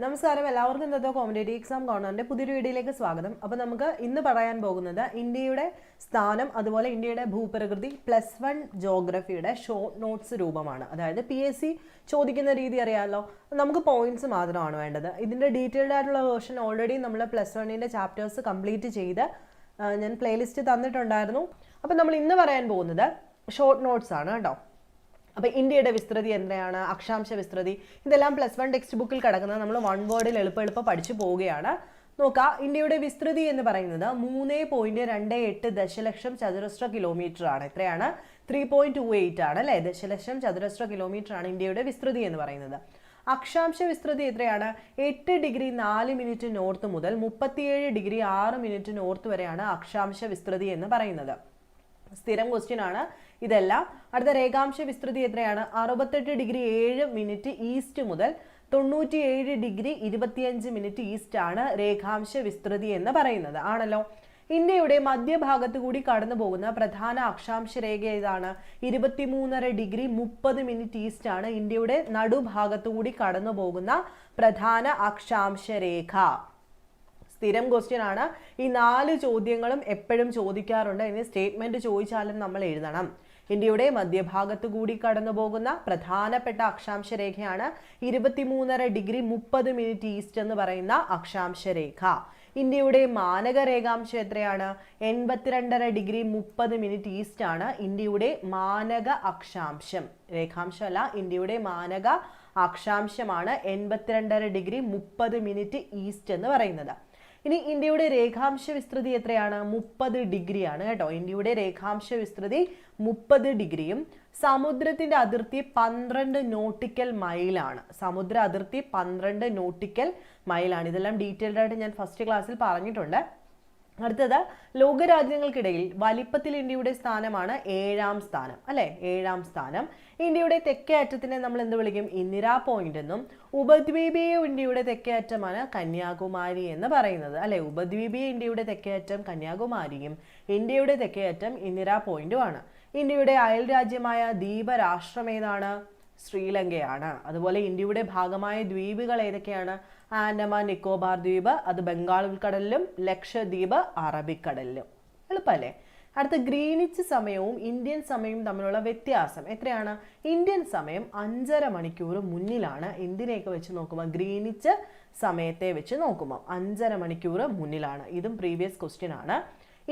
നമസ്കാരം, എല്ലാവർക്കും ഇന്നത്തെ കോമ്പറ്റേറ്റീവ് എക്സാം കോർണറിന്റെ പുതിയൊരു വീഡിയോയിലേക്ക് സ്വാഗതം. അപ്പോൾ നമുക്ക് ഇന്ന് പറയാൻ പോകുന്നത് ഇന്ത്യയുടെ സ്ഥാനം, അതുപോലെ ഇന്ത്യയുടെ ഭൂപ്രകൃതി +1 ജോഗ്രഫിയുടെ ഷോർട്ട് നോട്ട്സ് രൂപമാണ്. അതായത് PSC ചോദിക്കുന്ന രീതി അറിയാമല്ലോ, നമുക്ക് പോയിന്റ്സ് മാത്രമാണ് വേണ്ടത്. ഇതിന്റെ ഡീറ്റെയിൽഡ് ആയിട്ടുള്ള വേർഷൻ ഓൾറെഡി നമ്മൾ +1ന്റെ ചാപ്റ്റേഴ്സ് കംപ്ലീറ്റ് ചെയ്ത് ഞാൻ പ്ലേലിസ്റ്റ് തന്നിട്ടുണ്ടായിരുന്നു. അപ്പോൾ നമ്മൾ ഇന്ന് പറയാൻ പോകുന്നത് ഷോർട്ട് നോട്ട്സ് ആണ് കേട്ടോ. അപ്പോൾ ഇന്ത്യയുടെ വിസ്തൃതി എത്രയാണ്, അക്ഷാംശ വിസ്തൃതി, ഇതെല്ലാം +1 ടെക്സ്റ്റ് ബുക്കിൽ കിടക്കുന്നത് നമ്മൾ 1 വേർഡിൽ എളുപ്പം പഠിച്ചു പോവുകയാണ്. നോക്കാം, ഇന്ത്യയുടെ വിസ്തൃതി എന്ന് പറയുന്നത് 3.28 ദശലക്ഷം ചതുരശ്ര കിലോമീറ്റർ ആണ്. എത്രയാണ്? 3.28 ആണ് അല്ലേ? ദശലക്ഷം ചതുരശ്ര കിലോമീറ്റർ ആണ് ഇന്ത്യയുടെ വിസ്തൃതി എന്ന് പറയുന്നത്. അക്ഷാംശ വിസ്തൃതി എത്രയാണ്? 8 ഡിഗ്രി 4 മിനിറ്റ് നോർത്ത് മുതൽ 37 ഡിഗ്രി 6 മിനിറ്റ് നോർത്ത് വരെയാണ് അക്ഷാംശ വിസ്തൃതി എന്ന് പറയുന്നത്. സ്ഥിരം ക്വസ്റ്റ്യൻ ആണ് ഇതെല്ലാം. അടുത്ത രേഖാംശ വിസ്തൃതി എത്രയാണ്? 68 ഡിഗ്രി 7 മിനിറ്റ് ഈസ്റ്റ് മുതൽ 97 ഡിഗ്രി 25 മിനിറ്റ് ഈസ്റ്റ് ആണ് രേഖാംശ വിസ്തൃതി എന്ന് പറയുന്നത്. ആണല്ലോ. ഇന്ത്യയുടെ മധ്യഭാഗത്ത് കൂടി കടന്നു പോകുന്ന പ്രധാന അക്ഷാംശ രേഖ ഏതാണ്? 23.5 ഡിഗ്രി 30 മിനിറ്റ് ഈസ്റ്റ് ആണ് ഇന്ത്യയുടെ നടുഭാഗത്ത് കൂടി കടന്നു പോകുന്ന പ്രധാന അക്ഷാംശ രേഖ. സ്ഥിരം ക്വസ്റ്റ്യൻ ആണ്. ഈ 4 ചോദ്യങ്ങളും എപ്പോഴും ചോദിക്കാറുണ്ട്. ഇനി സ്റ്റേറ്റ്മെന്റ് ചോദിച്ചാലും നമ്മൾ എഴുതണം. ഇന്ത്യയുടെ മധ്യഭാഗത്ത് കൂടി കടന്നു പോകുന്ന പ്രധാനപ്പെട്ട അക്ഷാംശ രേഖയാണ് 23.5 ഡിഗ്രി 30 മിനിറ്റ് ഈസ്റ്റ് എന്ന് പറയുന്ന അക്ഷാംശ രേഖ. ഇന്ത്യയുടെ മാനക രേഖാംശം എത്രയാണ്? 82.5 ഡിഗ്രി 30 മിനിറ്റ് ഈസ്റ്റ് ആണ് ഇന്ത്യയുടെ മാനക അക്ഷാംശം. രേഖാംശം അല്ല, ഇന്ത്യയുടെ മാനക അക്ഷാംശമാണ് 82.5 ഡിഗ്രി 30 മിനിറ്റ് ഈസ്റ്റ് എന്ന് പറയുന്നത്. ഇനി ഇന്ത്യയുടെ രേഖാംശ വിസ്തൃതി എത്രയാണ്? 30 ഡിഗ്രിയാണ് കേട്ടോ. ഇന്ത്യയുടെ രേഖാംശ വിസ്തൃതി 30 ഡിഗ്രിയും സമുദ്രത്തിന്റെ അതിർത്തി 12 നോട്ടിക്കൽ മൈലാണ്. സമുദ്ര അതിർത്തി 12 നോട്ടിക്കൽ മൈലാണ്. ഇതെല്ലാം ഡീറ്റെയിൽഡ് ആയിട്ട് ഞാൻ ഫസ്റ്റ് ക്ലാസ്സിൽ പറഞ്ഞിട്ടുണ്ട്. അടുത്തത്, ലോകരാജ്യങ്ങൾക്കിടയിൽ വലിപ്പത്തിൽ ഇന്ത്യയുടെ സ്ഥാനമാണ് 7ാം സ്ഥാനം അല്ലെ? 7ാം സ്ഥാനം. ഇന്ത്യയുടെ തെക്കേ അറ്റത്തിനെ നമ്മൾ എന്ത് വിളിക്കും? ഇന്ദിരാ പോയിന്റ് എന്നും ഉപദ്വീപീയ ഇന്ത്യയുടെ തെക്കേ അറ്റമാണ് കന്യാകുമാരി എന്ന് പറയുന്നത് അല്ലെ? ഉപദ്വീപീയ ഇന്ത്യയുടെ തെക്കേ അറ്റം കന്യാകുമാരിയും ഇന്ത്യയുടെ തെക്കേ അറ്റം ഇന്ദിരാ പോയിന്റുമാണ്. ഇന്ത്യയുടെ അയൽ രാജ്യമായ ദ്വീപരാഷ്ട്രം ഏതാണ്? ശ്രീലങ്കയാണ്. അതുപോലെ ഇന്ത്യയുടെ ഭാഗമായ ദ്വീപുകൾ ഏതൊക്കെയാണ്? ആൻഡമാൻ നിക്കോബാർ ദ്വീപ്, അത് ബംഗാൾ ഉൾക്കടലിലും ലക്ഷദ്വീപ് അറബിക്കടലിലും. എളുപ്പമല്ലേ? അടുത്ത, ഗ്രീനിച്ച് സമയവും ഇന്ത്യൻ സമയവും തമ്മിലുള്ള വ്യത്യാസം എത്രയാണ്? ഇന്ത്യൻ സമയം 5.5 മണിക്കൂർ മുന്നിലാണ്. എന്തിനെയൊക്കെ വെച്ച് നോക്കുമ്പോൾ? ഗ്രീനിച്ച് സമയത്തെ വെച്ച് നോക്കുമ്പോൾ 5.5 മണിക്കൂർ മുന്നിലാണ്. ഇതും പ്രീവിയസ് ക്വസ്റ്റ്യൻ ആണ്.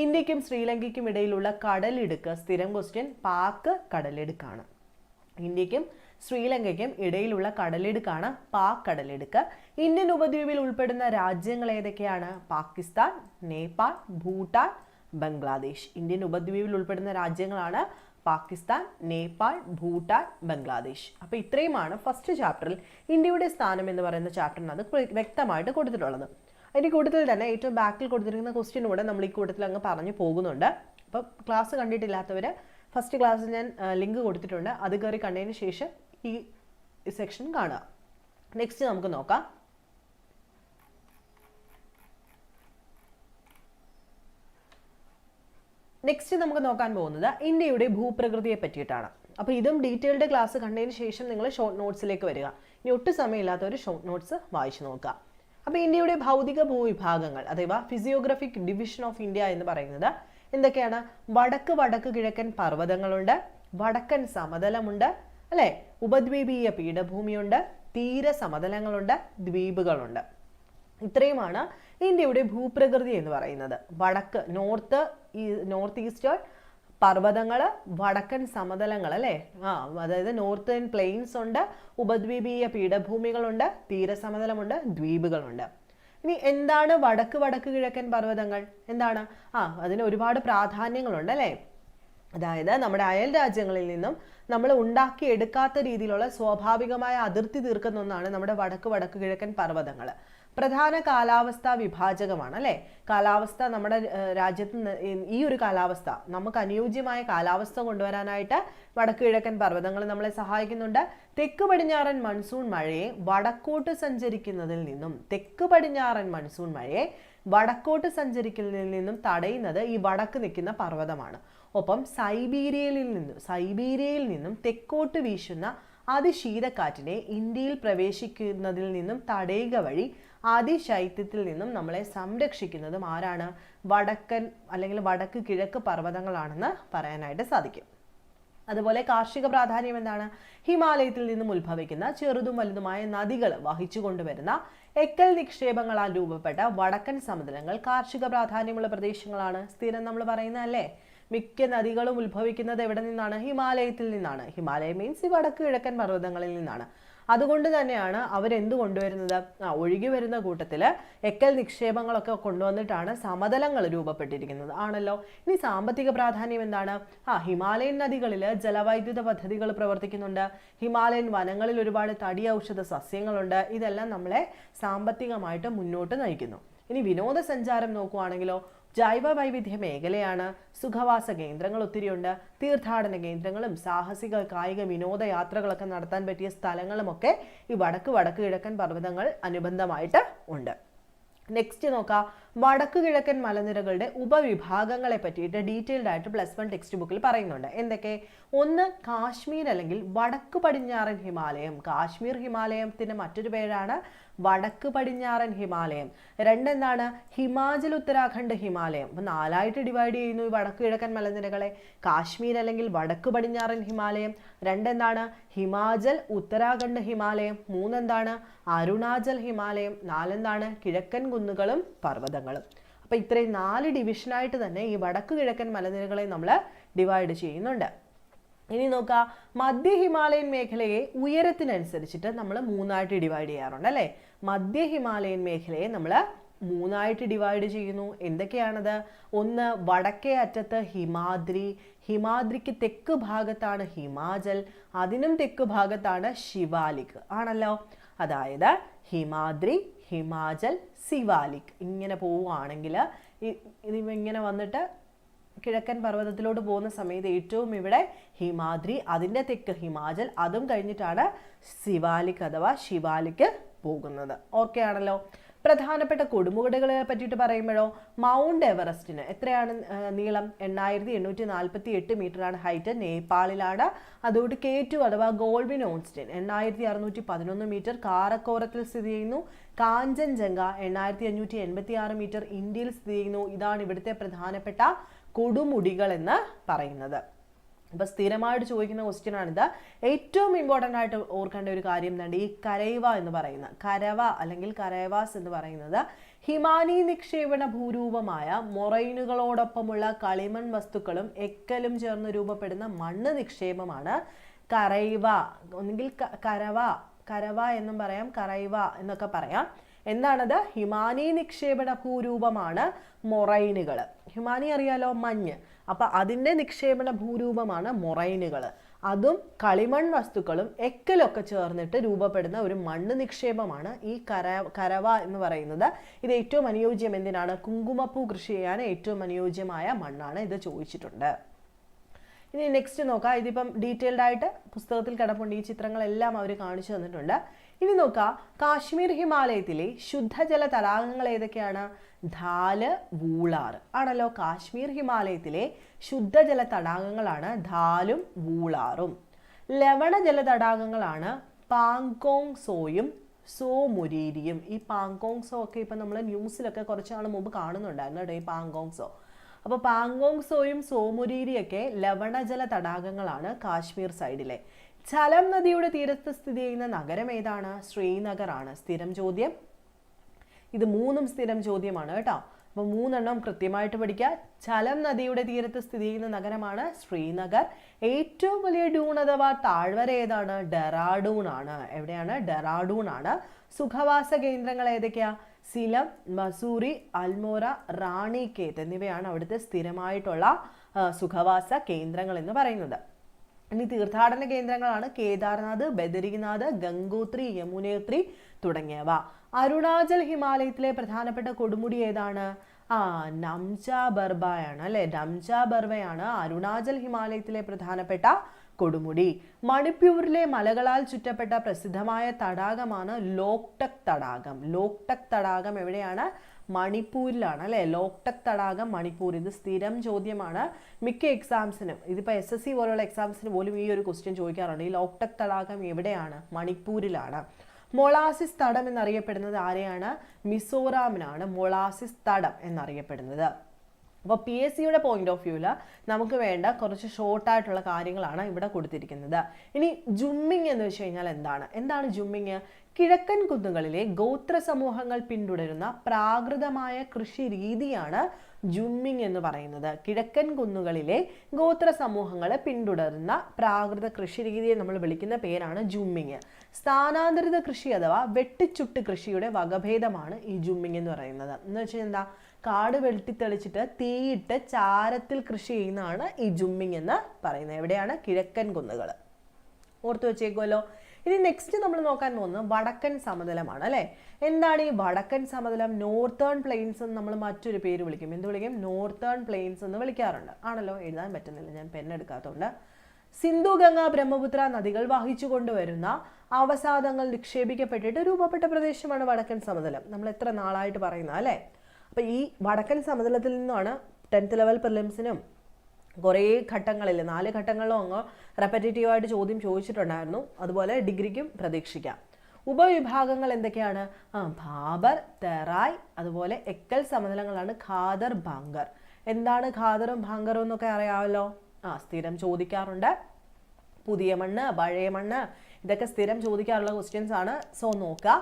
ഇന്ത്യക്കും ശ്രീലങ്കയ്ക്കും ഇടയിലുള്ള കടലിടുക്ക്, സ്ഥിരം ക്വസ്റ്റ്യൻ, പാക് കടലിടുക്കാണ്. ഇന്ത്യക്കും ശ്രീലങ്കയ്ക്കും ഇടയിലുള്ള കടലിടുക്കാണ് പാക് കടലിടുക്ക്. ഇന്ത്യൻ ഉപദ്വീപിൽ ഉൾപ്പെടുന്ന രാജ്യങ്ങൾ ഏതൊക്കെയാണ്? പാകിസ്ഥാൻ, നേപ്പാൾ, ഭൂട്ടാൻ, ബംഗ്ലാദേശ്. ഇന്ത്യൻ ഉപദ്വീപിൽ ഉൾപ്പെടുന്ന രാജ്യങ്ങളാണ് പാകിസ്ഥാൻ, നേപ്പാൾ, ഭൂട്ടാൻ, ബംഗ്ലാദേശ്. അപ്പോൾ ഇത്രയുമാണ് ഫസ്റ്റ് ചാപ്റ്ററിൽ ഇന്ത്യയുടെ സ്ഥാനം എന്ന് പറയുന്ന ചാപ്റ്ററിന് അത് വ്യക്തമായിട്ട് കൊടുത്തിട്ടുള്ളത്. അതിൻ്റെ കൂട്ടത്തിൽ തന്നെ ഏറ്റവും ബാക്കിൽ കൊടുത്തിരിക്കുന്ന ക്വസ്റ്റ്യൻ കൂടെ നമ്മൾ ഈ കൂട്ടത്തിൽ അങ്ങ് പറഞ്ഞു പോകുന്നുണ്ട്. അപ്പം ക്ലാസ് കണ്ടിട്ടില്ലാത്തവർ ഫസ്റ്റ് ക്ലാസ് ഞാൻ ലിങ്ക് കൊടുത്തിട്ടുണ്ട്, അത് കയറി കണ്ടതിന് ശേഷം ഈ സെക്ഷൻ കാണുക. നെക്സ്റ്റ് നമുക്ക് നോക്കാം. നെക്സ്റ്റ് നമുക്ക് നോക്കാൻ പോകുന്നത് ഇന്ത്യയുടെ ഭൂപ്രകൃതിയെ പറ്റിയിട്ടാണ്. അപ്പോൾ ഇതും ഡീറ്റെയിൽഡ് ക്ലാസ് കണ്ടതിന് ശേഷം നിങ്ങൾ ഷോർട്ട് നോട്ട്സിലേക്ക് വരിക. ഇനി ഒട്ടും സമയമില്ലാത്തവർ ഷോർട്ട് നോട്ട്സ് വായിച്ചു നോക്കുക. അപ്പോൾ ഇന്ത്യയുടെ ഭൗതിക ഭൂവിഭാഗങ്ങൾ അഥവാ ഫിസിയോഗ്രഫിക് ഡിവിഷൻ ഓഫ് ഇന്ത്യ എന്ന് പറയുന്നത് എന്തൊക്കെയാണ്? വടക്ക് കിഴക്കൻ പർവ്വതങ്ങളുണ്ട്, വടക്കൻ സമതലമുണ്ട് അല്ലെ? ഉപദ്വീപീയ പീഠഭൂമിയുണ്ട്, തീര സമതലങ്ങളുണ്ട്, ദ്വീപുകളുണ്ട്. ഇത്രയുമാണ് ഇന്ത്യയുടെ ഭൂപ്രകൃതി എന്ന് പറയുന്നത്. വടക്ക് നോർത്ത് ഈസ്റ്റേൺ പർവ്വതങ്ങൾ, വടക്കൻ സമതലങ്ങൾ അല്ലേ? അതായത് നോർത്തേൺ പ്ലെയിൻസ് ഉണ്ട്, ഉപദ്വീപീയ പീഠഭൂമികളുണ്ട്, തീരസമതലമുണ്ട്, ദ്വീപുകളുണ്ട്. ഇനി എന്താണ് വടക്ക് കിഴക്കൻ പർവ്വതങ്ങൾ? എന്താണ്? അതിന് ഒരുപാട് പ്രാധാന്യങ്ങളുണ്ട് അല്ലേ? അതായത് നമ്മുടെ അയൽ രാജ്യങ്ങളിൽ നിന്നും നമ്മൾ ഉണ്ടാക്കിയെടുക്കാത്ത രീതിയിലുള്ള സ്വാഭാവികമായ അതിർത്തി തീർക്കുന്ന ഒന്നാണ് നമ്മുടെ വടക്ക് കിഴക്കൻ പർവ്വതങ്ങൾ. പ്രധാന കാലാവസ്ഥാ വിഭാജകമാണ് അല്ലേ? കാലാവസ്ഥ നമ്മുടെ രാജ്യത്ത് ഈ ഒരു കാലാവസ്ഥ നമുക്ക് അനുയോജ്യമായ കാലാവസ്ഥ കൊണ്ടുവരാനായിട്ട് വടക്ക് കിഴക്കൻ പർവ്വതങ്ങൾ നമ്മളെ സഹായിക്കുന്നുണ്ട്. തെക്ക് പടിഞ്ഞാറൻ മൺസൂൺ മഴയെ വടക്കോട്ട് സഞ്ചരിക്കുന്നതിൽ നിന്നും വടക്കോട്ട് നിന്നും തടയുന്നത് ഈ വടക്ക് നിൽക്കുന്ന പർവ്വതമാണ്. ഒപ്പം സൈബീരിയയിൽ നിന്നും തെക്കോട്ട് വീശുന്ന അതിശീതക്കാറ്റിനെ ഇന്ത്യയിൽ പ്രവേശിക്കുന്നതിൽ നിന്നും തടയുക വഴി അതിശൈത്യത്തിൽ നിന്നും നമ്മളെ സംരക്ഷിക്കുന്നതും ആരാണ്? വടക്കൻ അല്ലെങ്കിൽ വടക്ക് കിഴക്ക് പർവ്വതങ്ങളാണെന്ന് പറയാനായിട്ട് സാധിക്കും. അതുപോലെ കാർഷിക പ്രാധാന്യം എന്താണ്? ഹിമാലയത്തിൽ നിന്നും ഉത്ഭവിക്കുന്ന ചെറുതും വലുതുമായ നദികൾ വഹിച്ചു കൊണ്ടുവരുന്ന എക്കൽ നിക്ഷേപങ്ങളാൽ രൂപപ്പെട്ട വടക്കൻ സമതലങ്ങൾ കാർഷിക പ്രാധാന്യമുള്ള പ്രദേശങ്ങളാണ്. സ്ഥിരം നമ്മൾ പറയുന്നതല്ലേ, മിക്ക നദികളും ഉത്ഭവിക്കുന്നത് എവിടെ നിന്നാണ്? ഹിമാലയത്തിൽ നിന്നാണ്. ഹിമാലയം മീൻസ് ഈ വടക്ക് കിഴക്കൻ പർവ്വതങ്ങളിൽ നിന്നാണ്. അതുകൊണ്ട് തന്നെയാണ് അവരെന്ത് കൊണ്ടുവരുന്നത്? ഒഴുകി വരുന്ന കൂട്ടത്തിൽ എക്കൽ നിക്ഷേപങ്ങളൊക്കെ കൊണ്ടുവന്നിട്ടാണ് സമതലങ്ങൾ രൂപപ്പെട്ടിരിക്കുന്നത് ആണല്ലോ. ഇനി സാമ്പത്തിക പ്രാധാന്യം എന്താണ്? ഹിമാലയൻ നദികളിൽ ജലവൈദ്യുത പദ്ധതികൾ പ്രവർത്തിക്കുന്നുണ്ട്. ഹിമാലയൻ വനങ്ങളിൽ ഒരുപാട് തടി ഔഷധ സസ്യങ്ങളുണ്ട്. ഇതെല്ലാം നമ്മളെ സാമ്പത്തികമായിട്ട് മുന്നോട്ട് നയിക്കുന്നു. ഇനി വിനോദസഞ്ചാരം നോക്കുവാണെങ്കിലോ, ജൈവ വൈവിധ്യ മേഖലയാണ്. സുഖവാസ കേന്ദ്രങ്ങൾ ഒത്തിരിയുണ്ട്. തീർത്ഥാടന കേന്ദ്രങ്ങളും സാഹസിക കായിക വിനോദയാത്രകളൊക്കെ നടത്താൻ പറ്റിയ സ്ഥലങ്ങളുമൊക്കെ ഈ വടക്ക് കിഴക്കൻ പർവ്വതങ്ങൾ അനുബന്ധമായിട്ട് ഉണ്ട്. നെക്സ്റ്റ് നോക്കാം, വടക്ക് കിഴക്കൻ മലനിരകളുടെ ഉപവിഭാഗങ്ങളെ പറ്റിയിട്ട് ഡീറ്റെയിൽഡ് ആയിട്ട് +1 ടെക്സ്റ്റ് ബുക്കിൽ പറയുന്നുണ്ട്. എന്തൊക്കെ? ഒന്ന്, കാശ്മീർ അല്ലെങ്കിൽ വടക്ക് പടിഞ്ഞാറൻ ഹിമാലയം. കാശ്മീർ ഹിമാലയത്തിന്റെ മറ്റൊരു പേരാണ് വടക്ക് പടിഞ്ഞാറൻ ഹിമാലയം. രണ്ടെന്താണ്? ഹിമാചൽ ഉത്തരാഖണ്ഡ് ഹിമാലയം. അപ്പൊ 4ആയിട്ട് ഡിവൈഡ് ചെയ്യുന്നു ഈ വടക്ക് കിഴക്കൻ മലനിരകളെ. കാശ്മീർ അല്ലെങ്കിൽ വടക്ക് പടിഞ്ഞാറൻ ഹിമാലയം. രണ്ടെന്താണ്? ഹിമാചൽ ഉത്തരാഖണ്ഡ് ഹിമാലയം. മൂന്നെന്താണ്? അരുണാചൽ ഹിമാലയം. നാലെന്താണ്? കിഴക്കൻ കുന്നുകളും പർവ്വതങ്ങളും. അപ്പൊ ഇത്രയും 4 ഡിവിഷനായിട്ട് തന്നെ ഈ വടക്ക് കിഴക്കൻ മലനിരകളെ നമ്മൾ ഡിവൈഡ് ചെയ്യുന്നുണ്ട്. ഇനി നോക്കാം, മധ്യ ഹിമാലയൻ മേഖലയെ ഉയരത്തിനനുസരിച്ചിട്ട് നമ്മൾ 3ആയിട്ട് ഡിവൈഡ് ചെയ്യാറുണ്ട് അല്ലേ. മധ്യ ഹിമാലയൻ മേഖലയെ നമ്മൾ 3ആയിട്ട് ഡിവൈഡ് ചെയ്യുന്നു. എന്തൊക്കെയാണത്? ഒന്ന്, വടക്കേ അറ്റത്ത് ഹിമാദ്രി. ഹിമാദ്രിക്ക് തെക്ക് ഭാഗത്താണ് ഹിമാചൽ. അതിനും തെക്ക് ഭാഗത്താണ് ശിവാലിക് ആണല്ലോ. അതായത് ഹിമാദ്രി, ഹിമാചൽ, സിവാലിക് ഇങ്ങനെ പോവുകയാണെങ്കിൽ ഇങ്ങനെ വന്നിട്ട് കിഴക്കൻ പർവ്വതത്തിലോട്ട് പോകുന്ന സമയത്ത് ഏറ്റവും ഇവിടെ ഹിമാദ്രി, അതിൻ്റെ തെക്ക് ഹിമാചൽ, അതും കഴിഞ്ഞിട്ടാണ് സിവാലിക് അഥവാ ശിവാലിക്ക് പോകുന്നത്. ഓക്കെ ആണല്ലോ. പ്രധാനപ്പെട്ട കൊടുമുടികളെ പറ്റിയിട്ട് പറയുമ്പോഴോ, മൗണ്ട് എവറസ്റ്റിന് എത്രയാണ് നീളം? 8848 മീറ്ററാണ് ഹൈറ്റ്. നേപ്പാളിലാണ്. അതുകൊണ്ട് K2 അഥവാ ഗോൾഡ്വിൻ ഓൺസ്റ്റൈൻ 8611 മീറ്റർ കാറക്കോറത്തിൽ സ്ഥിതി ചെയ്യുന്നു. കാഞ്ചൻജംഗ 8586 മീറ്റർ ഇന്ത്യയിൽ സ്ഥിതി ചെയ്യുന്നു. ഇതാണ് ഇവിടുത്തെ പ്രധാനപ്പെട്ട കൊടുമുടികൾ എന്ന് പറയുന്നത്. അപ്പൊ സ്ഥിരമായിട്ട് ചോദിക്കുന്ന ക്വസ്റ്റ്യൻ ആണിത്. ഏറ്റവും ഇമ്പോർട്ടൻ്റ് ആയിട്ട് ഓർക്കേണ്ട ഒരു കാര്യം എന്താണ്? ഈ കരൈവ എന്ന് പറയുന്ന കരവ അല്ലെങ്കിൽ കരൈവാസ് എന്ന് പറയുന്നത് ഹിമാനി നിക്ഷേപണ ഭൂരൂപമായ മൊറൈനുകളോടൊപ്പമുള്ള കളിമൺ വസ്തുക്കളും എക്കലും ചേർന്ന് രൂപപ്പെടുന്ന മണ്ണ് നിക്ഷേപമാണ് കരൈവ. ഒന്നുകിൽ കരവ എന്നും പറയാം, കരൈവ എന്നൊക്കെ പറയാം. എന്താണത്? ഹിമാനി നിക്ഷേപണ ഭൂരൂപമാണ് മൊറൈനുകൾ. ഹിമാനി അറിയാലോ, മഞ്ഞ്. അപ്പൊ അതിൻ്റെ നിക്ഷേപണ ഭൂരൂപമാണ് മൊറൈനുകൾ. അതും കളിമൺ വസ്തുക്കളും എക്കലൊക്കെ ചേർന്നിട്ട് രൂപപ്പെടുന്ന ഒരു മണ്ണ് നിക്ഷേപമാണ് ഈ കരവ എന്ന് പറയുന്നത്. ഇത് ഏറ്റവും അനുയോജ്യം എന്തിനാണ്? കുങ്കുമപ്പൂ കൃഷി ചെയ്യാൻ ഏറ്റവും അനുയോജ്യമായ മണ്ണാണ്. ഇത് ചോദിച്ചിട്ടുണ്ട്. ഇനി നെക്സ്റ്റ് നോക്കാം. ഇതിപ്പം ഡീറ്റെയിൽഡ് ആയിട്ട് പുസ്തകത്തിൽ കിടപ്പുണ്ട്. ഈ ചിത്രങ്ങളെല്ലാം അവർ കാണിച്ചു തന്നിട്ടുണ്ട്. ഇനി നോക്കാം, കാശ്മീർ ഹിമാലയത്തിലെ ശുദ്ധജല തടാകങ്ങൾ ഏതൊക്കെയാണ്? ധാല്, വൂളാർ ആണല്ലോ. കാശ്മീർ ഹിമാലയത്തിലെ ശുദ്ധജല തടാകങ്ങളാണ് ധാലും വൂളാറും. ലവണജല തടാകങ്ങളാണ് പാങ്കോങ് സോയും സോമുരീരിയും. ഈ പാങ്കോങ് സോ ഒക്കെ ഇപ്പം നമ്മൾ ന്യൂസിലൊക്കെ കുറച്ച് നാൾ മുമ്പ് കാണുന്നുണ്ടായിരുന്നു കേട്ടോ, ഈ പാങ്കോങ് സോ. അപ്പോൾ പാങ്കോങ് സോയും സോമുരീരിയൊക്കെ ലവണജല തടാകങ്ങളാണ് കാശ്മീർ സൈഡിലെ. ഝലം നദിയുടെ തീരത്ത് സ്ഥിതി ചെയ്യുന്ന നഗരം ഏതാണ്? ശ്രീനഗർ ആണ്. സ്ഥിരം ചോദ്യം. ഇത് 3ഉം സ്ഥിരം ചോദ്യമാണ് കേട്ടോ. അപ്പോൾ 3 കൃത്യമായിട്ട് പഠിക്കുക. ഝലം നദിയുടെ തീരത്ത് സ്ഥിതി ചെയ്യുന്ന നഗരമാണ് ശ്രീനഗർ. ഏറ്റവും വലിയ ഡ്യൂൺ അഥവാ താഴ്വര ഏതാണ്? ഡെറാഡൂൺ ആണ്. എവിടെയാണ്? ഡെറാഡൂൺ ആണ്. സുഖവാസ കേന്ദ്രങ്ങൾ ഏതൊക്കെയാ? സിലം, മസൂറി, അൽമോറ, റാണിഖേത് എന്നിവയാണ് അവിടുത്തെ സ്ഥിരമായിട്ടുള്ള സുഖവാസ കേന്ദ്രങ്ങൾ എന്ന് പറയുന്നത്. ഇനി തീർത്ഥാടന കേന്ദ്രങ്ങളാണ് കേദാർനാഥ്, ബദരിനാഥ്, ഗംഗോത്രി, യമുനോത്രി തുടങ്ങിയവ. അരുണാചൽ ഹിമാലയത്തിലെ പ്രധാനപ്പെട്ട കൊടുമുടി ഏതാണ്? നംചാ ബർബയാണ് അല്ലെ. നംചാ ബർവയാണ് അരുണാചൽ ഹിമാലയത്തിലെ പ്രധാനപ്പെട്ട കൊടുമുടി. മണിപ്പൂരിലെ മലകളാൽ ചുറ്റപ്പെട്ട പ്രസിദ്ധമായ തടാകമാണ് ലോക്ടക് തടാകം. ലോക്ടക് തടാകം എവിടെയാണ്? മണിപ്പൂരിലാണ് അല്ലേ. ലോക്ടക് തടാകം മണിപ്പൂർ. ഇത് സ്ഥിരം ചോദ്യമാണ് മിക്ക എക്സാംസിനും. ഇതിപ്പോൾ SSC പോലുള്ള എക്സാംസിന് പോലും ഈ ഒരു ക്വസ്റ്റ്യൻ ചോദിക്കാറുണ്ട്. ഈ ലോക്ടക് തടാകം എവിടെയാണ്? മണിപ്പൂരിലാണ്. മൊളാസിസ് തടം എന്നറിയപ്പെടുന്നത് ആരെയാണ്? മിസോറാമിനാണ് മൊളാസിസ് തടം എന്നറിയപ്പെടുന്നത്. അപ്പോൾ PSCയുടെ പോയിന്റ് ഓഫ് വ്യൂവിൽ നമുക്ക് വേണ്ട കുറച്ച് ഷോർട്ടായിട്ടുള്ള കാര്യങ്ങളാണ് ഇവിടെ കൊടുത്തിരിക്കുന്നത്. ഇനി ജുമ്മിങ് എന്ന് വെച്ച് കഴിഞ്ഞാൽ എന്താണ് ജുമ്മിങ്? കിഴക്കൻ കുന്നുകളിലെ ഗോത്ര സമൂഹങ്ങൾ പിന്തുടരുന്ന പ്രാകൃതമായ കൃഷി രീതിയാണ് ജുമ്മിങ് എന്ന് പറയുന്നത്. കിഴക്കൻ കുന്നുകളിലെ ഗോത്ര സമൂഹങ്ങൾ പിന്തുടരുന്ന പ്രാകൃത കൃഷി രീതിയെ നമ്മൾ വിളിക്കുന്ന പേരാണ് ജുമ്മിങ്. സ്ഥാനാന്തരിത കൃഷി അഥവാ വെട്ടിച്ചുട്ട് കൃഷിയുടെ വകഭേദമാണ് ഈ ജുമ്മിങ് എന്ന് പറയുന്നത്. എന്ന് വെച്ചാൽ എന്താ? കാട് വെട്ടിത്തെളിച്ചിട്ട് തീയിട്ട് ചാരത്തിൽ കൃഷി ചെയ്യുന്നതാണ് ഈ ജുമ്മിങ് എന്ന് പറയുന്നത്. എവിടെയാണ്? കിഴക്കൻ കുന്നുകൾ. ഓർത്തു വെച്ചേക്കുമല്ലോ. ഇനി നെക്സ്റ്റ് നമ്മൾ നോക്കാൻ പോകുന്നത് വടക്കൻ സമതലമാണ് അല്ലേ. എന്താണ് ഈ വടക്കൻ സമതലം? നോർത്തേൺ പ്ലെയിൻസ് എന്ന് നമ്മൾ മറ്റൊരു പേര് വിളിക്കും. എന്ത് വിളിക്കും? നോർത്തേൺ പ്ലെയിൻസ് എന്ന് വിളിക്കാറുണ്ട്. ആണല്ലോ, എഴുതാൻ പറ്റുന്നില്ല, ഞാൻ പെണ്ണെടുക്കാത്തതുകൊണ്ട്. സിന്ധു, ഗംഗ, ബ്രഹ്മപുത്ര നദികൾ വഹിച്ചു കൊണ്ടുവരുന്ന അവസാദങ്ങൾ നിക്ഷേപിക്കപ്പെട്ടിട്ട് രൂപപ്പെട്ട പ്രദേശമാണ് വടക്കൻ സമതലം. നമ്മൾ എത്ര നാളായിട്ട് പറയുന്നത് അല്ലേ. അപ്പം ഈ വടക്കൻ സമതലത്തിൽ നിന്നാണ് 10th ലെവൽ പ്രിലിംസിനും കുറേ ഘട്ടങ്ങളിൽ 4 ഘട്ടങ്ങളിലും അങ്ങ് റെപ്പറ്റേറ്റീവായിട്ട് ചോദ്യം ചോദിച്ചിട്ടുണ്ടായിരുന്നു. അതുപോലെ ഡിഗ്രിക്കും പ്രതീക്ഷിക്കാം. ഉപവിഭാഗങ്ങൾ എന്തൊക്കെയാണ്? ഭാബർ, തെറായ്, അതുപോലെ എക്കൽ സമതലങ്ങളാണ് ഖാദർ, ഭാങ്കർ. എന്താണ് ഖാദറും ഭാങ്കറും എന്നൊക്കെ അറിയാമല്ലോ. സ്ഥിരം ചോദിക്കാറുണ്ട്. പുതിയ മണ്ണ്, പഴയ മണ്ണ്, ഇതൊക്കെ സ്ഥിരം ചോദിക്കാറുള്ള ക്വസ്റ്റ്യൻസ് ആണ്. സോ നോക്കുക.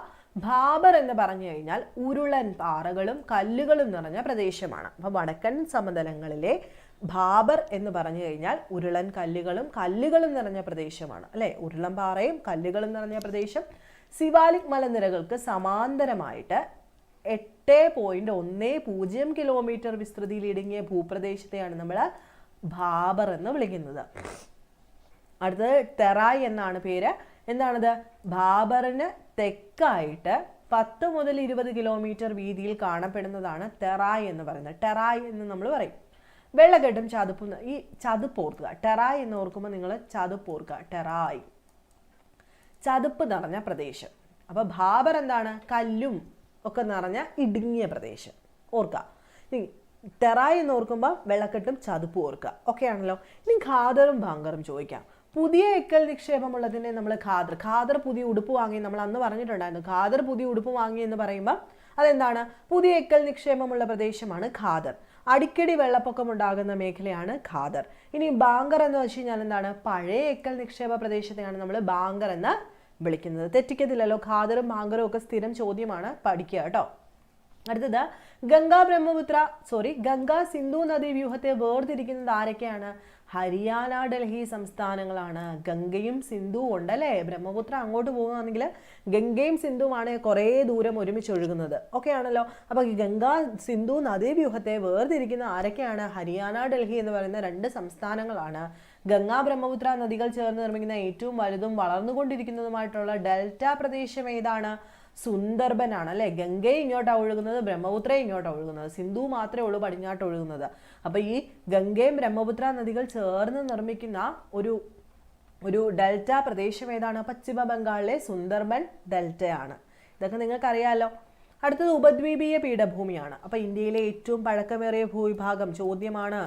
ഭാബർ എന്ന് പറഞ്ഞു കഴിഞ്ഞാൽ ഉരുളൻ പാറകളും കല്ലുകളും നിറഞ്ഞ പ്രദേശമാണ്. അപ്പോൾ വടക്കൻ സമതലങ്ങളിലെ ഭാബർ എന്ന് പറഞ്ഞു കഴിഞ്ഞാൽ ഉരുളൻ കല്ലുകളും നിറഞ്ഞ പ്രദേശമാണ് അല്ലേ. ഉരുളൻ പാറയും കല്ലുകളും നിറഞ്ഞ പ്രദേശം. സിവാലിക് മലനിരകൾക്ക് സമാന്തരമായിട്ട് 8.10 കിലോമീറ്റർ വിസ്തൃതിയിൽ ഇടുങ്ങിയ ഭൂപ്രദേശത്തെയാണ് നമ്മൾ ഭാബർ എന്ന് വിളിക്കുന്നത്. അടുത്തത് തെറായ് എന്നാണ് പേര്. എന്താണത്? ഭാബറിന് തെക്കായിട്ട് 10 മുതൽ 20 കിലോമീറ്റർ വീതിയിൽ കാണപ്പെടുന്നതാണ് തെറായ് എന്ന് പറയുന്നത്. ടെറായ് എന്ന് നമ്മൾ പറയും. വെള്ളക്കെട്ടും ചതുപ്പും. ഈ ചതുപ്പ് ഓർക്കുക. ടെറായ് എന്ന് ഓർക്കുമ്പോൾ നിങ്ങൾ ചതുപ്പ് ഓർക്കുക. ടെറായ്, ചതുപ്പ് നിറഞ്ഞ പ്രദേശം. അപ്പൊ ഭാബർ എന്താണ്? കല്ലും ഒക്കെ നിറഞ്ഞ ഇടുങ്ങിയ പ്രദേശം ഓർക്കുക. ടെറായ് എന്ന് ഓർക്കുമ്പോൾ വെള്ളക്കെട്ടും ചതുപ്പും ഓർക്കുക. ഓക്കെ ആണല്ലോ. ഇനി ഖാദറും ഭാങ്കറും ചോദിക്കാം. പുതിയ എക്കൽ നിക്ഷേപമുള്ളതിനെ നമ്മൾ ഖാദർ പുതിയ ഉടുപ്പ് വാങ്ങി, നമ്മൾ അന്ന് പറഞ്ഞിട്ടുണ്ടായിരുന്നു. ഖാദർ പുതിയ ഉടുപ്പ് വാങ്ങി എന്ന് പറയുമ്പോൾ അതെന്താണ്? പുതിയ എക്കൽ നിക്ഷേപമുള്ള പ്രദേശമാണ് ഖാദർ. അടിക്കടി വെള്ളപ്പൊക്കം ഉണ്ടാകുന്ന മേഖലയാണ് ഖാദർ. ഇനി ബാങ്കർ എന്ന് വെച്ച് കഴിഞ്ഞാൽ എന്താണ്? പഴയ എക്കൽ നിക്ഷേപ പ്രദേശത്തെയാണ് നമ്മൾ ബാങ്കർ എന്ന് വിളിക്കുന്നത്. തെറ്റിക്കത്തില്ലല്ലോ. ഖാദറും ബാങ്കറും ഒക്കെ സ്ഥിരം ചോദ്യമാണ്, പഠിക്കുക കേട്ടോ. അടുത്തത് ഗംഗാ സിന്ധു നദീവ്യൂഹത്തെ വേർതിരിക്കുന്നത് ആരൊക്കെയാണ്? ഹരിയാന, ഡൽഹി സംസ്ഥാനങ്ങളാണ്. ഗംഗയും സിന്ധുവും ഉണ്ടല്ലേ. ബ്രഹ്മപുത്ര അങ്ങോട്ട് പോകുകയാണെങ്കിൽ ഗംഗയും സിന്ധുവുമാണ് കുറേ ദൂരം ഒരുമിച്ച് ഒഴുകുന്നത്. ഓക്കെ ആണല്ലോ. അപ്പോൾ ഈ ഗംഗാ സിന്ധു നദീവ്യൂഹത്തെ വേർതിരിക്കുന്ന ആരൊക്കെയാണ്? ഹരിയാന, ഡൽഹി എന്ന് പറയുന്ന 2 സംസ്ഥാനങ്ങളാണ്. ഗംഗാ, ബ്രഹ്മപുത്ര നദികൾ ചേർന്ന് നിർമ്മിക്കുന്ന ഏറ്റവും വലുതും വളർന്നുകൊണ്ടിരിക്കുന്നതുമായിട്ടുള്ള ഡെൽറ്റ പ്രദേശം ഏതാണ്? സുന്ദർബൻ ആണ് അല്ലെ. ഗംഗയും ഇങ്ങോട്ടാണ് ഒഴുകുന്നത്, ബ്രഹ്മപുത്രയും ഇങ്ങോട്ടാണ് ഒഴുകുന്നത്. സിന്ധു മാത്രമേ ഉള്ളൂ പടിഞ്ഞാട്ട് ഒഴുകുന്നത്. അപ്പൊ ഈ ഗംഗയും ബ്രഹ്മപുത്ര നദികൾ ചേർന്ന് നിർമ്മിക്കുന്ന ഒരു ഡെൽറ്റ പ്രദേശം ഏതാണ്? പശ്ചിമ ബംഗാളിലെ സുന്ദർബൻ ഡെൽറ്റയാണ്. ഇതൊക്കെ നിങ്ങൾക്ക് അറിയാലോ. അടുത്തത് ഉപദ്വീപീയ പീഠഭൂമിയാണ്. അപ്പൊ ഇന്ത്യയിലെ ഏറ്റവും പഴക്കമേറിയ ഭൂവിഭാഗം ചോദ്യമാണ്.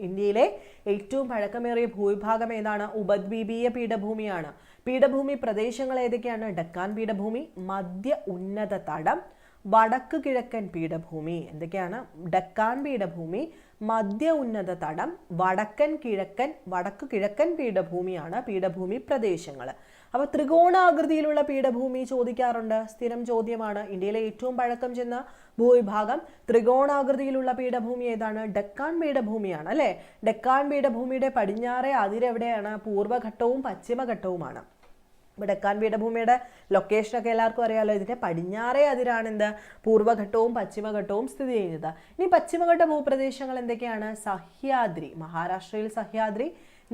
ഇന്ത്യയിലെ ഏറ്റവും പഴക്കമേറിയ ഭൂവിഭാഗം ഏതാണ്? ഉപദ്വീപീയ പീഠഭൂമിയാണ്. പീഠഭൂമി പ്രദേശങ്ങൾ ഏതൊക്കെയാണ്? ഡക്കാൻ പീഠഭൂമി, മധ്യ ഉന്നത തടം, വടക്ക് കിഴക്കൻ പീഠഭൂമി. എന്തൊക്കെയാണ്? ഡക്കാൻ പീഠഭൂമി, മധ്യ ഉന്നത തടം, വടക്ക് കിഴക്കൻ പീഠഭൂമിയാണ് പീഠഭൂമി പ്രദേശങ്ങൾ. അപ്പോൾ ത്രികോണാകൃതിയിലുള്ള പീഠഭൂമി ചോദിക്കാറുണ്ട്, സ്ഥിരം ചോദ്യമാണ്. ഇന്ത്യയിലെ ഏറ്റവും പഴക്കം ചെന്ന ഭൂവിഭാഗം ത്രികോണാകൃതിയിലുള്ള പീഠഭൂമി ഏതാണ്? ഡക്കാൻ പീഠഭൂമിയാണ് അല്ലേ. ഡക്കാൻ പീഠഭൂമിയുടെ പടിഞ്ഞാറേ അതിരെവിടെയാണ്? പൂർവ്വഘട്ടവും പശ്ചിമഘട്ടവുമാണ്. ഇപ്പോൾ ഡക്കാൻ പീഠഭൂമിയുടെ ലൊക്കേഷനൊക്കെ എല്ലാവർക്കും അറിയാമല്ലോ. ഇതിൻ്റെ പടിഞ്ഞാറേ അതിരാണ് എന്ത്? പൂർവ്വഘട്ടവും പശ്ചിമഘട്ടവും സ്ഥിതി ചെയ്യുന്നത്. ഇനി പശ്ചിമഘട്ട ഭൂപ്രദേശങ്ങൾ എന്തൊക്കെയാണ്? സഹ്യാദ്രി, മഹാരാഷ്ട്രയിൽ സഹ്യാദ്രി,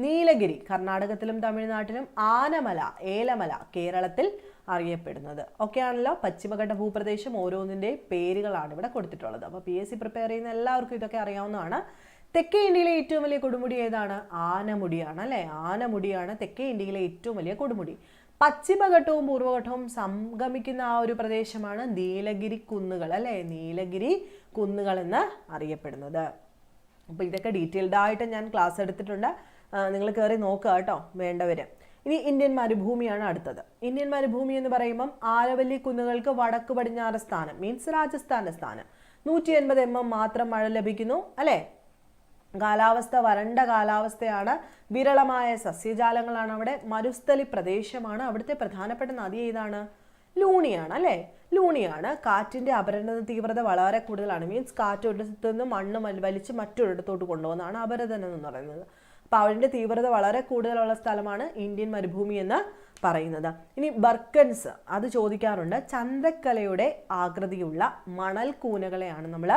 നീലഗിരി കർണാടകത്തിലും തമിഴ്നാട്ടിലും, ആനമല, ഏലമല കേരളത്തിൽ അറിയപ്പെടുന്നത്. ഓക്കെ ആണല്ലോ. പശ്ചിമഘട്ട ഭൂപ്രദേശം ഓരോന്നിൻ്റെ പേരുകളാണ് ഇവിടെ കൊടുത്തിട്ടുള്ളത്. അപ്പോൾ PSC പ്രിപ്പയർ ചെയ്യുന്ന എല്ലാവർക്കും ഇതൊക്കെ അറിയാവുന്നതാണ്. തെക്കേ ഇന്ത്യയിലെ ഏറ്റവും വലിയ കൊടുമുടി ഏതാണ്? ആനമുടിയാണ് അല്ലേ. ആനമുടിയാണ് തെക്കേ ഇന്ത്യയിലെ ഏറ്റവും വലിയ കൊടുമുടി. പശ്ചിമഘട്ടവും പൂർവ്വഘട്ടവും സംഗമിക്കുന്ന ആ ഒരു പ്രദേശമാണ് നീലഗിരി കുന്നുകൾ അല്ലേ, നീലഗിരി കുന്നുകൾ എന്ന് അറിയപ്പെടുന്നത്. അപ്പോൾ ഇതൊക്കെ ഡീറ്റെയിൽഡ് ആയിട്ട് ഞാൻ ക്ലാസ് എടുത്തിട്ടുണ്ട്, നിങ്ങൾ കയറി നോക്കുക കേട്ടോ വേണ്ടവർ. ഇനി ഇന്ത്യൻ മരുഭൂമിയാണ് അടുത്തത്. ഇന്ത്യൻ മരുഭൂമി എന്ന് പറയുമ്പം ആരവല്ലി കുന്നുകൾക്ക് വടക്ക് പടിഞ്ഞാറ് സ്ഥാനം, മീൻസ് രാജസ്ഥാന്റെ സ്ഥാനം. 180 mm മാത്രം മഴ ലഭിക്കുന്നു അല്ലേ. കാലാവസ്ഥ വരണ്ട കാലാവസ്ഥയാണ്, വിരളമായ സസ്യജാലങ്ങളാണ് അവിടെ. മരുസ്ഥലി പ്രദേശമാണ്. അവിടുത്തെ പ്രധാനപ്പെട്ട നദി ഏതാണ്? ലൂണിയാണ് അല്ലേ, ലൂണിയാണ്. കാറ്റിന്റെ അപരദന തീവ്രത വളരെ കൂടുതലാണ്, മീൻസ് കാറ്റ് ഒരിടത്തു നിന്ന് മണ്ണ് വലിച്ച് മറ്റൊരിടത്തോട്ട് കൊണ്ടുപോകുന്നതാണ് അപരദനം എന്ന് പറയുന്നത്. അപ്പോൾ അതിൻ്റെ തീവ്രത വളരെ കൂടുതലുള്ള സ്ഥലമാണ് ഇന്ത്യൻ മരുഭൂമി എന്ന് പറയുന്നത്. ഇനി ബർക്കൻസ്, അത് ചോദിക്കാറുണ്ട്. ചന്ദ്രക്കലയുടെ ആകൃതിയുള്ള മണൽ കൂനകളെയാണ് നമ്മൾ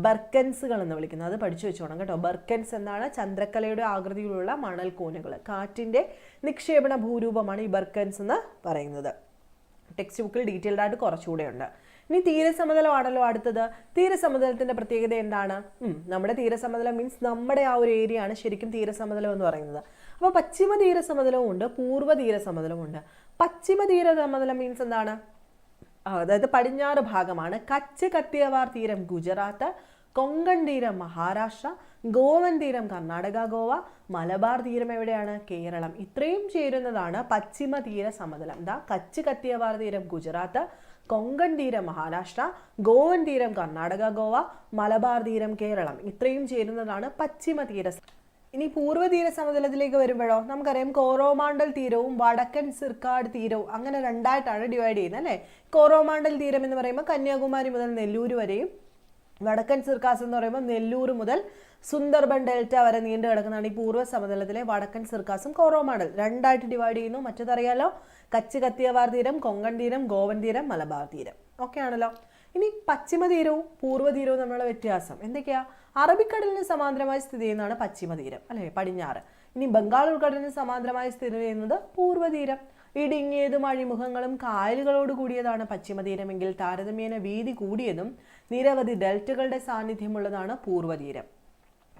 ബർക്കൻസുകൾ എന്ന് വിളിക്കുന്നത്. അത് പഠിച്ചു വെച്ചോണം കേട്ടോ. ബർക്കൻസ് എന്നാണ് ചന്ദ്രക്കലയുടെ ആകൃതിയിലുള്ള മണൽ കൂനകൾ. കാറ്റിൻ്റെ നിക്ഷേപണ ഭൂരൂപമാണ് ഈ ബർക്കൻസ് എന്ന് പറയുന്നത്. ടെക്സ്റ്റ് ബുക്കിൽ ഡീറ്റെയിൽഡ് ആയിട്ട് കുറച്ചുകൂടെ ഉണ്ട്. ഇനി തീരസമതലമാണല്ലോ അടുത്തത്. തീരസമതലത്തിന്റെ പ്രത്യേകത എന്താണ്? നമ്മുടെ തീരസമതലം മീൻസ് നമ്മുടെ ആ ഒരു ഏരിയ ആണ് ശരിക്കും തീരസമതലം എന്ന് പറയുന്നത്. അപ്പോൾ പശ്ചിമ തീരസമതലവും ഉണ്ട്, പൂർവ്വ തീരസമതലവും ഉണ്ട്. പശ്ചിമ തീരസമതലം മീൻസ് എന്താണ്? അതായത് പടിഞ്ഞാറ് ഭാഗമാണ്. കച്ച് കത്തിയവാർ തീരം ഗുജറാത്ത്, കൊങ്കൺ തീരം മഹാരാഷ്ട്ര, ഗോവൻ തീരം കർണാടക ഗോവ, മലബാർ തീരം എവിടെയാണ്? കേരളം. ഇത്രയും ചേരുന്നതാണ് പശ്ചിമ തീര സമതലം. കച്ച് കത്തിയവാർ തീരം ഗുജറാത്ത്, കൊങ്കൺ തീരം മഹാരാഷ്ട്ര, ഗോവൻ തീരം കർണാടക ഗോവ, മലബാർ തീരം കേരളം. ഇത്രയും ചേരുന്നതാണ് പശ്ചിമ തീര. ഇനി പൂർവ്വ തീര സമതലത്തിലേക്ക് വരുമ്പോഴോ നമുക്കറിയാം കോറോമാണ്ടൽ തീരവും വടക്കൻ സിർക്കാട് തീരവും അങ്ങനെ രണ്ടായിട്ടാണ് ഡിവൈഡ് ചെയ്യുന്നത് അല്ലേ. കോറോമാണ്ടൽ തീരം എന്ന് പറയുമ്പോൾ കന്യാകുമാരി മുതൽ നെല്ലൂർ വരെയും, വടക്കൻ സിർക്കാസ് എന്ന് പറയുമ്പോൾ നെല്ലൂർ മുതൽ സുന്ദർബൻ ഡെൽറ്റ വരെ നീണ്ടു കിടക്കുന്നതാണ് ഈ പൂർവ്വ സമതലത്തിലെ വടക്കൻ സിർക്കാസും കോറോമാണ്ടൽ. രണ്ടായിട്ട് ഡിവൈഡ് ചെയ്യുന്നു. മറ്റേതറിയാലോ, കച്ച് കത്തിയവാർ തീരം, കൊങ്കൺ തീരം, ഗോവൻ തീരം, മലബാർ തീരം. ഓക്കെ ആണല്ലോ. ഇനി പശ്ചിമ തീരവും പൂർവ്വ തീരവും തമ്മിലുള്ള വ്യത്യാസം എന്തൊക്കെയാ? അറബിക്കടലിന് സമാന്തരമായി സ്ഥിതി ചെയ്യുന്നതാണ് പശ്ചിമ തീരം അല്ലെ, പടിഞ്ഞാറ്. ഇനി ബംഗാൾ ഉൾക്കടലിന് സമാന്തരമായി സ്ഥിതി ചെയ്യുന്നത് പൂർവ്വ തീരം. ഇടുങ്ങിയതും അഴിമുഖങ്ങളും കായലുകളോട് കൂടിയതാണ് പശ്ചിമ തീരമെങ്കിൽ താരതമ്യേന വീതി കൂടിയതും നിരവധി ഡെൽറ്റകളുടെ സാന്നിധ്യമുള്ളതാണ് പൂർവ്വ തീരം.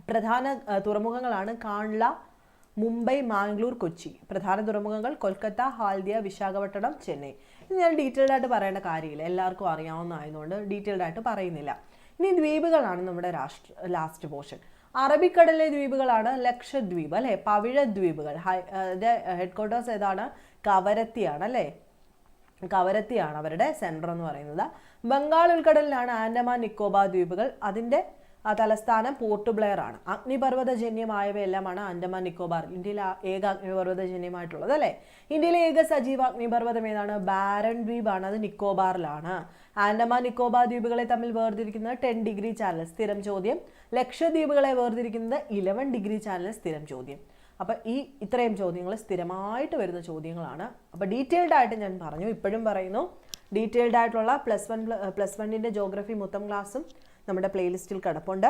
പ്രധാന തുറമുഖങ്ങളാണ് കാൺല, മുംബൈ, മാംഗ്ലൂർ, കൊച്ചി. പ്രധാന തുറമുഖങ്ങൾ കൊൽക്കത്ത, ഹാൽദിയ, വിശാഖപട്ടണം, ചെന്നൈ. ഇത് ഞാൻ ഡീറ്റെയിൽഡ് ആയിട്ട് പറയേണ്ട കാര്യമില്ല, എല്ലാവർക്കും അറിയാവുന്നതായതുകൊണ്ട് ഡീറ്റെയിൽഡ് ആയിട്ട് പറയുന്നില്ല. ഇനി ദ്വീപുകളാണ് നമ്മുടെ ലാസ്റ്റ് പോർഷൻ. അറബിക്കടലിലെ ദ്വീപുകളാണ് ലക്ഷദ്വീപ് അല്ലെ, പവിഴദ്വീപുകൾ. ഹെഡ്ക്വാർട്ടേഴ്സ് ഏതാണ്? കവരത്തിയാണ് അല്ലേ, കവരത്തിയാണ് അവരുടെ സെൻറ്റർ എന്ന് പറയുന്നത്. ബംഗാൾ ഉൾക്കടലിലാണ് ആൻഡമാൻ നിക്കോബാർ ദ്വീപുകൾ. അതിൻ്റെ തലസ്ഥാനം പോർട്ട് ബ്ലെയർ ആണ്. അഗ്നിപർവ്വതജന്യമായവയെല്ലാമാണ് ആൻഡമാൻ നിക്കോബാർ. ഇന്ത്യയിലെ ഏക അഗ്നിപർവ്വതജന്യമായിട്ടുള്ളത് അല്ലേ. ഇന്ത്യയിലെ ഏക സജീവ അഗ്നിപർവ്വതം ഏതാണ്? ബാരൻ ദ്വീപാണ്, അത് നിക്കോബാറിലാണ്. ആൻഡമാൻ നിക്കോബാർ ദ്വീപുകളെ തമ്മിൽ വേർതിരിക്കുന്നത് 10 ഡിഗ്രി ചാനൽ, സ്ഥിരം ചോദ്യം. ലക്ഷദ്വീപുകളെ വേർതിരിക്കുന്നത് 11 ഡിഗ്രി ചാനൽ, സ്ഥിരം ചോദ്യം. അപ്പോൾ ഇത്രയും ചോദ്യങ്ങൾ സ്ഥിരമായിട്ട് വരുന്ന ചോദ്യങ്ങളാണ്. അപ്പോൾ ഡീറ്റെയിൽഡ് ആയിട്ട് ഞാൻ പറഞ്ഞു, ഇപ്പോഴും പറയുന്നു, ഡീറ്റെയിൽഡ് ആയിട്ടുള്ള പ്ലസ് വണ്ണിൻ്റെ ജോഗ്രഫി മൊത്തം ക്ലാസ്സും നമ്മുടെ പ്ലേലിസ്റ്റിൽ കിടപ്പുണ്ട്.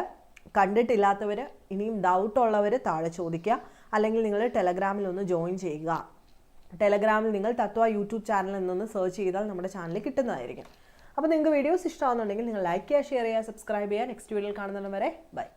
കണ്ടിട്ടില്ലാത്തവർ, ഇനിയും ഡൗട്ട് ഉള്ളവർ താഴെ ചോദിക്കുക, അല്ലെങ്കിൽ നിങ്ങൾ ടെലഗ്രാമിൽ ഒന്ന് ജോയിൻ ചെയ്യുക. ടെലഗ്രാമിൽ നിങ്ങൾ തത്വ യൂട്യൂബ് ചാനൽ എന്നൊന്ന് സെർച്ച് ചെയ്താൽ നമ്മുടെ ചാനൽ കിട്ടുന്നതായിരിക്കും. അപ്പോൾ നിങ്ങൾക്ക് വീഡിയോസ് ഇഷ്ടമാകുന്നുണ്ടെങ്കിൽ നിങ്ങൾ ലൈക്ക് ചെയ്യുക, ഷെയർ ചെയ്യുക, സബ്സ്ക്രൈബ് ചെയ്യുക. നെക്സ്റ്റ് വീഡിയോയിൽ കാണുന്നവരെ ബൈ.